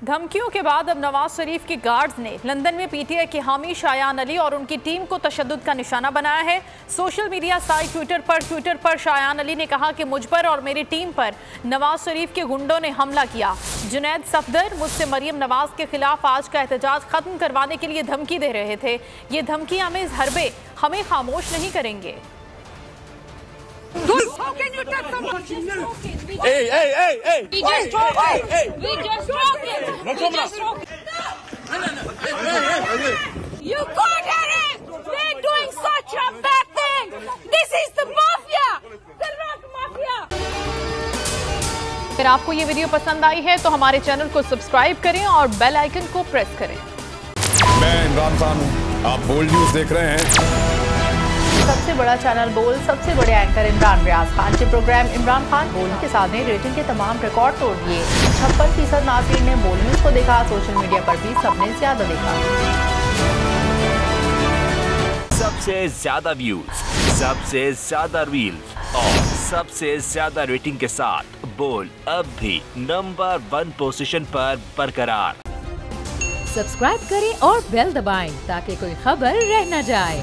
धमकियों के बाद अब नवाज शरीफ के गार्ड्स ने लंदन में पीटीआई के हामी शायान अली और उनकी टीम को तशद्दुद का निशाना बनाया है। सोशल मीडिया साइट ट्विटर पर शायान अली ने कहा कि मुझ पर और मेरी टीम पर नवाज शरीफ के गुंडों ने हमला किया। जुनैद सफदर मुझसे मरियम नवाज के खिलाफ आज का एहतजाज खत्म करवाने के लिए धमकी दे रहे थे। ये धमकी आमेज हरबे हमें खामोश नहीं करेंगे। How can you touch someone? Hey! We just talking. We just talking. We just talking. You got it. They're doing such a bad thing. This is the mafia. The rock mafia. अगर आपको ये video पसंद आई है तो हमारे channel को subscribe करें और बेल आइकन को प्रेस करें। मैं इमरान खान हूँ, आप बोल्ड न्यूज देख रहे हैं। सबसे बड़ा चैनल बोल, सबसे बड़े एंकर इमरान रियाज खान के प्रोग्राम इमरान खान बोल के साथ ने रेटिंग के तमाम रिकॉर्ड तोड़ दिए। 56% नाज़रीन ने बोल न्यूज को देखा। सोशल मीडिया पर भी सबने ज्यादा देखा। सबसे ज्यादा व्यूज, सबसे ज्यादा रील्स और सबसे ज्यादा रेटिंग के साथ बोल अब भी नंबर 1 पोजीशन पर बरकरार। सब्सक्राइब करें और बेल दबाएं ताकि कोई खबर रह न जाए।